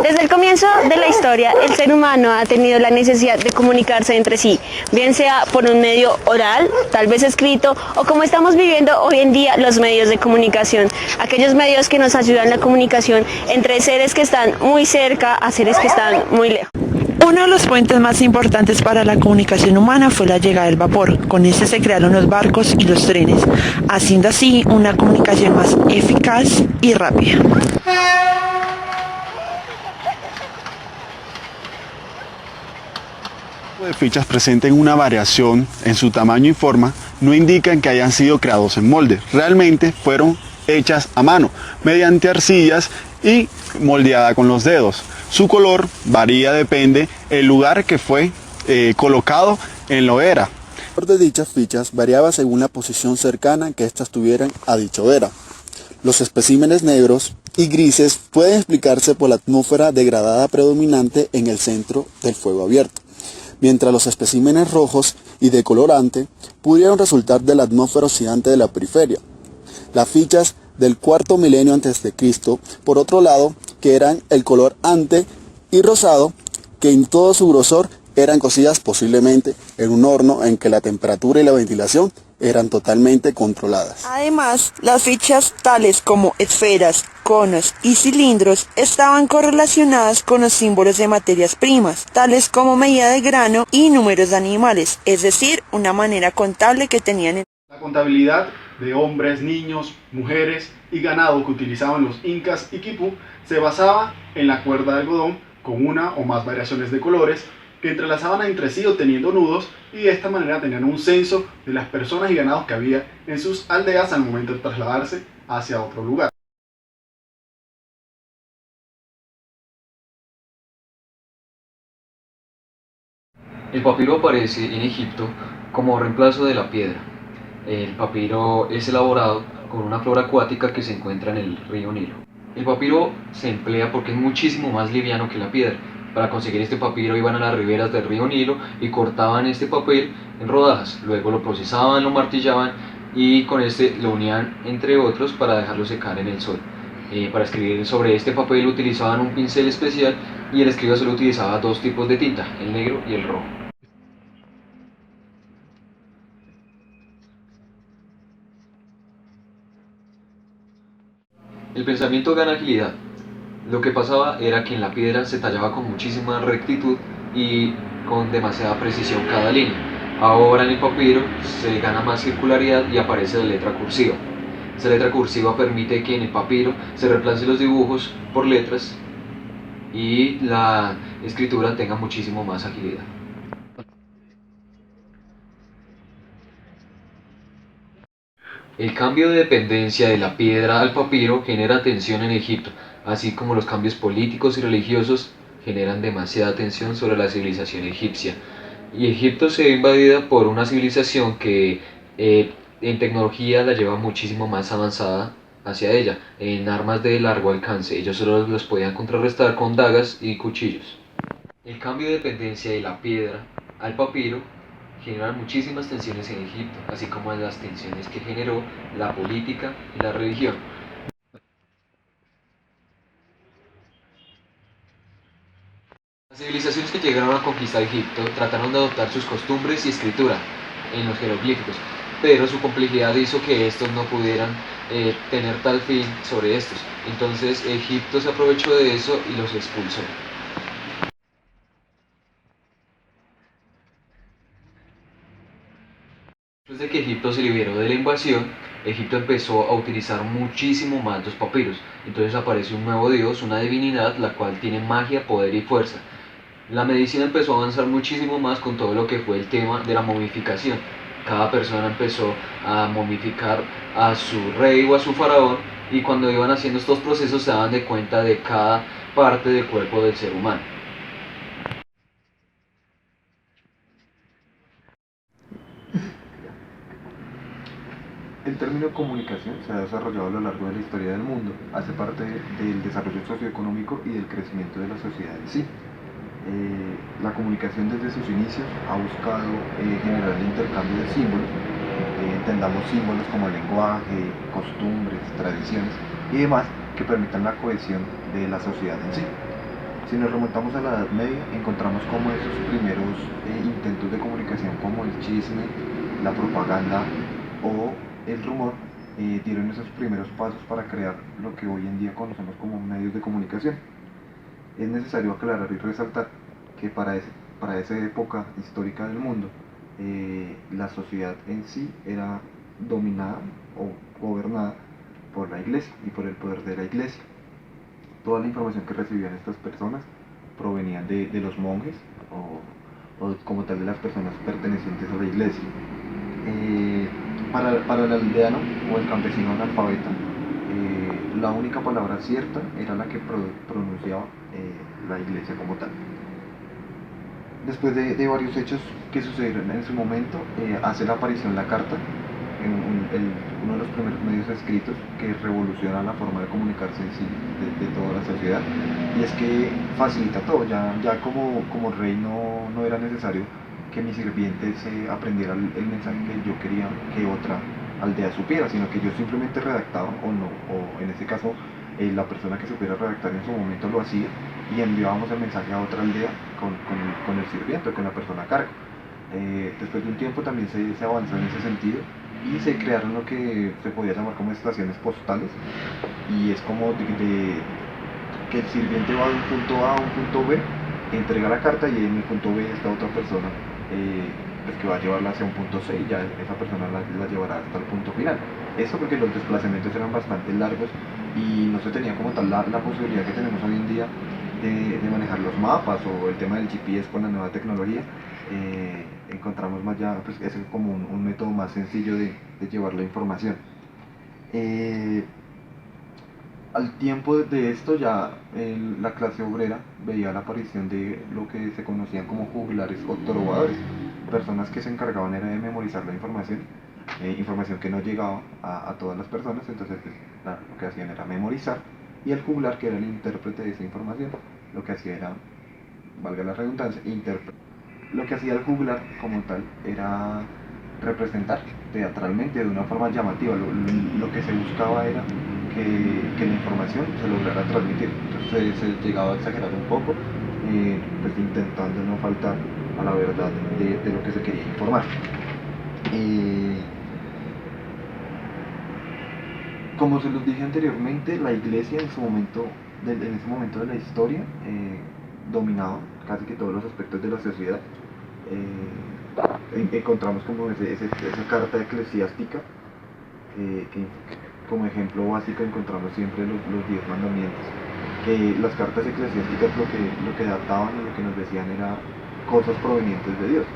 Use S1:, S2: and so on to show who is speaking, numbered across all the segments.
S1: Desde el comienzo de la historia, el ser humano ha tenido la necesidad de comunicarse entre sí, bien sea por un medio oral, tal vez escrito, o como estamos viviendo hoy en día, los medios de comunicación, aquellos medios que nos ayudan en la comunicación entre seres que están muy cerca a seres que están muy lejos.
S2: Uno de los puentes más importantes para la comunicación humana fue la llegada del vapor. Con este se crearon los barcos y los trenes, haciendo así una comunicación más eficaz y rápida.
S3: De fichas presenten una variación en su tamaño y forma no indican que hayan sido creados en molde, realmente fueron hechas a mano, mediante arcillas y moldeada con los dedos. Su color varía, depende el lugar que fue colocado en la hoguera. El color de dichas fichas variaba según la posición cercana que éstas tuvieran a dicha hoguera. Los especímenes negros y grises pueden explicarse por la atmósfera degradada predominante en el centro del fuego abierto, mientras los especímenes rojos y de colorante pudieron resultar de la atmósfera oxidante de la periferia. Las fichas del cuarto milenio a.C., por otro lado, que eran el color ante y rosado, que en todo su grosor eran cocidas posiblemente en un horno en que la temperatura y la ventilación eran totalmente controladas.
S2: Además, las fichas tales como esferas, conos y cilindros estaban correlacionadas con los símbolos de materias primas, tales como medida de grano y números de animales, es decir, una manera contable que tenían.
S3: La contabilidad de hombres, niños, mujeres y ganado que utilizaban los incas y quipú se basaba en la cuerda de algodón con una o más variaciones de colores que entrelazaban entre sí obteniendo nudos, y de esta manera tenían un censo de las personas y ganados que había en sus aldeas al momento de trasladarse hacia otro lugar.
S4: El papiro aparece en Egipto como reemplazo de la piedra. El papiro es elaborado con una flor acuática que se encuentra en el río Nilo. El papiro se emplea porque es muchísimo más liviano que la piedra. Para conseguir este papiro iban a las riberas del río Nilo y cortaban este papel en rodajas. Luego lo procesaban, lo martillaban y con este lo unían entre otros para dejarlo secar en el sol. Para escribir sobre este papel utilizaban un pincel especial y el escriba solo utilizaba dos tipos de tinta, el negro y el rojo. El pensamiento gana agilidad. Lo que pasaba era que en la piedra se tallaba con muchísima rectitud y con demasiada precisión cada línea. Ahora en el papiro se gana más circularidad y aparece la letra cursiva. Esta letra cursiva permite que en el papiro se reemplacen los dibujos por letras y la escritura tenga muchísimo más agilidad. El cambio de dependencia de la piedra al papiro genera tensión en Egipto, así como los cambios políticos y religiosos generan demasiada tensión sobre la civilización egipcia. Y Egipto se ve invadida por una civilización que en tecnología la lleva muchísimo más avanzada hacia ella, en armas de largo alcance. Ellos solo los podían contrarrestar con dagas y cuchillos. El cambio de dependencia de la piedra al papiro generan muchísimas tensiones en Egipto, así como las tensiones que generó la política y la religión. Las civilizaciones que llegaron a conquistar Egipto trataron de adoptar sus costumbres y escritura en los jeroglíficos, pero su complejidad hizo que estos no pudieran tener tal fin sobre estos. Entonces Egipto se aprovechó de eso y los expulsó. Después de que Egipto se liberó de la invasión, Egipto empezó a utilizar muchísimo más los papiros. Entonces aparece un nuevo dios, una divinidad, la cual tiene magia, poder y fuerza. La medicina empezó a avanzar muchísimo más con todo lo que fue el tema de la momificación. Cada persona empezó a momificar a su rey o a su faraón, y cuando iban haciendo estos procesos se daban de cuenta de cada parte del cuerpo del ser humano.
S5: El término comunicación se ha desarrollado a lo largo de la historia del mundo, hace parte del desarrollo socioeconómico y del crecimiento de la sociedad en sí. La comunicación desde sus inicios ha buscado generar el intercambio de símbolos, entendamos símbolos como lenguaje, costumbres, tradiciones y demás que permitan la cohesión de la sociedad en sí. Si nos remontamos a la Edad Media, encontramos como esos primeros intentos de comunicación, como el chisme, la propaganda o el rumor, dieron esos primeros pasos para crear lo que hoy en día conocemos como medios de comunicación. Es necesario aclarar y resaltar que para esa época histórica del mundo, la sociedad en sí era dominada o gobernada por la iglesia y por el poder de la iglesia. Toda la información que recibían estas personas provenían de los monjes o como tal de las personas pertenecientes a la iglesia. Para el aldeano o el campesino analfabeta, la única palabra cierta era la que pronunciaba la iglesia como tal. Después de varios hechos que sucedieron en su momento, hace la aparición la carta, uno de los primeros medios escritos que revoluciona la forma de comunicarse en sí de toda la sociedad, y es que facilita todo. Ya como rey no era necesario que mi sirviente se aprendiera el mensaje que yo quería que otra aldea supiera, sino que yo simplemente redactaba o en este caso la persona que supiera redactar en su momento lo hacía y enviábamos el mensaje a otra aldea con el sirviente, con la persona a cargo. Después de un tiempo también se avanzó en ese sentido y se crearon lo que se podía llamar como estaciones postales, y es como que el sirviente va de un punto A a un punto B, entrega la carta y en el punto B está otra persona pues que va a llevarla hacia un punto C y ya esa persona la llevará hasta el punto final. Eso porque los desplazamientos eran bastante largos y no se tenía como tal la posibilidad que tenemos hoy en día de manejar los mapas o el tema del GPS con la nueva tecnología. Encontramos más ya, pues es como un método más sencillo de llevar la información. Al tiempo de esto ya la clase obrera veía la aparición de lo que se conocían como juglares o trovadores, personas que se encargaban era de memorizar la información, información que no llegaba a todas las personas, entonces pues, lo que hacían era memorizar, y el juglar, que era el intérprete de esa información, lo que hacía era, valga la redundancia, lo que hacía el juglar como tal era representar teatralmente de una forma llamativa. Lo que se buscaba era que la información se lograra transmitir. Entonces se llegaba a exagerar un poco, pues intentando no faltar a la verdad de lo que se quería informar. Como se los dije anteriormente, la iglesia en ese momento de la historia dominaba casi que todos los aspectos de la sociedad. Encontramos como esa carta eclesiástica, que como ejemplo básico encontramos siempre los 10 mandamientos, que las cartas eclesiásticas lo que databan y lo que nos decían era cosas provenientes de Dios.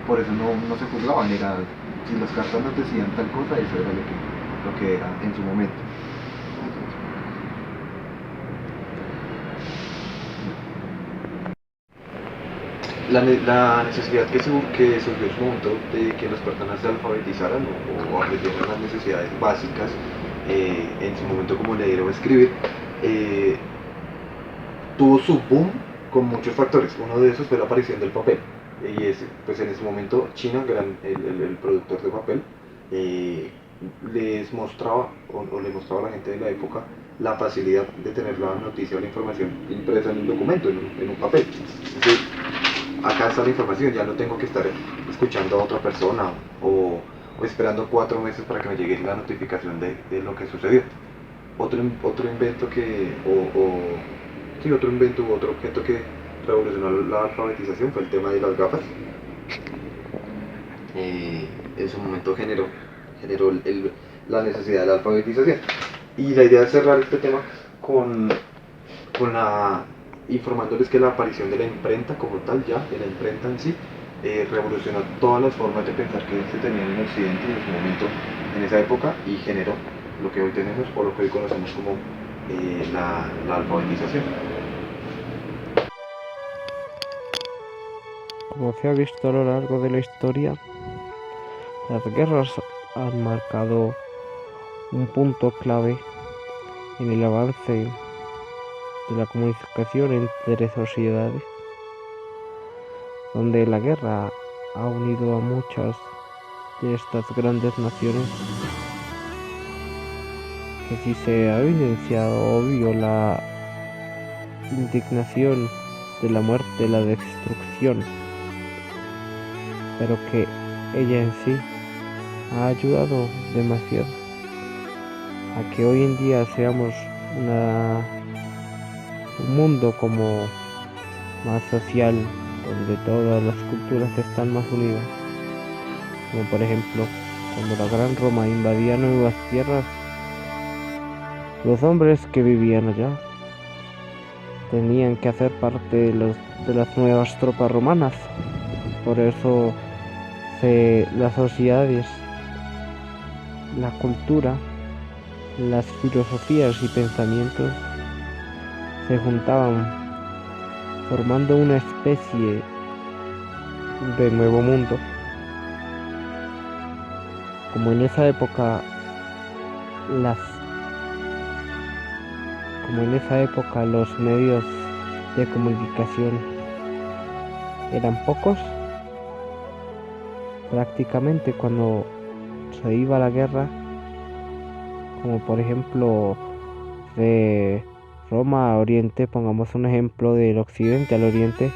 S5: Por eso no se juzgaban, si las cartas nos decían tal cosa, eso era lo que era en su momento. La necesidad que surgió en su momento de que las personas se alfabetizaran o aprendieran las necesidades básicas, en su momento como leer o escribir, tuvo su boom con muchos factores. Uno de esos fue la aparición del papel, y pues en ese momento China, el productor de papel, les mostraba o le mostraba a la gente de la época la facilidad de tener la noticia o la información impresa en un documento, en un papel. Entonces, acá está la información, ya no tengo que estar escuchando a otra persona o esperando 4 meses para que me llegue la notificación de lo que sucedió. Otro invento u otro objeto que revolucionó la alfabetización fue el tema de las gafas. En su momento generó la necesidad de la alfabetización. Y la idea es cerrar este tema informándoles que la aparición de la imprenta como tal, ya de la imprenta en sí, revolucionó todas las formas de pensar que se tenían en Occidente en su momento, en esa época, y generó lo que hoy tenemos o lo que hoy conocemos como la alfabetización.
S6: Como se ha visto a lo largo de la historia, las guerras han marcado un punto clave en el avance de la comunicación entre sociedades, donde la guerra ha unido a muchas de estas grandes naciones, que sí se ha evidenciado obvio la indignación de la muerte, de la destrucción, pero que ella en sí ha ayudado demasiado a que hoy en día seamos un mundo como más social, donde todas las culturas están más unidas, como por ejemplo cuando la Gran Roma invadía nuevas tierras, los hombres que vivían allá tenían que hacer parte de las nuevas tropas romanas. Por eso las sociedades, la cultura, las filosofías y pensamientos se juntaban formando una especie de nuevo mundo. Como en esa época los medios de comunicación eran pocos, prácticamente cuando se iba a la guerra, como por ejemplo de Roma a Oriente, pongamos un ejemplo del occidente al oriente,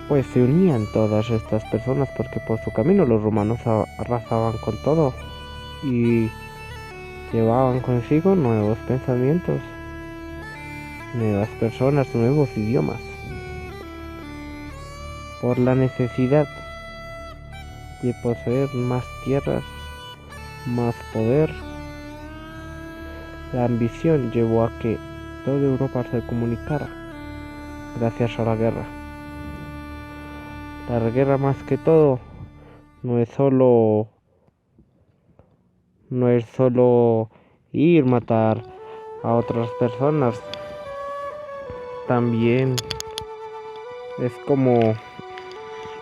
S6: pues se unían todas estas personas porque por su camino los romanos arrasaban con todo y llevaban consigo nuevos pensamientos, nuevas personas, nuevos idiomas. Por la necesidad de poseer más tierras, más poder, la ambición llevó a que toda Europa se comunicara gracias a la guerra. La guerra más que todo no es solo ir matar a otras personas, también es como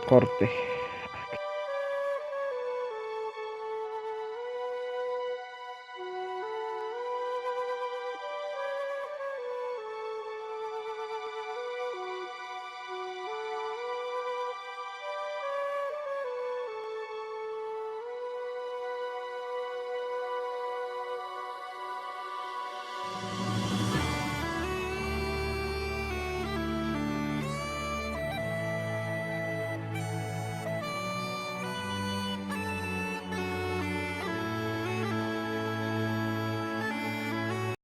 S6: corte.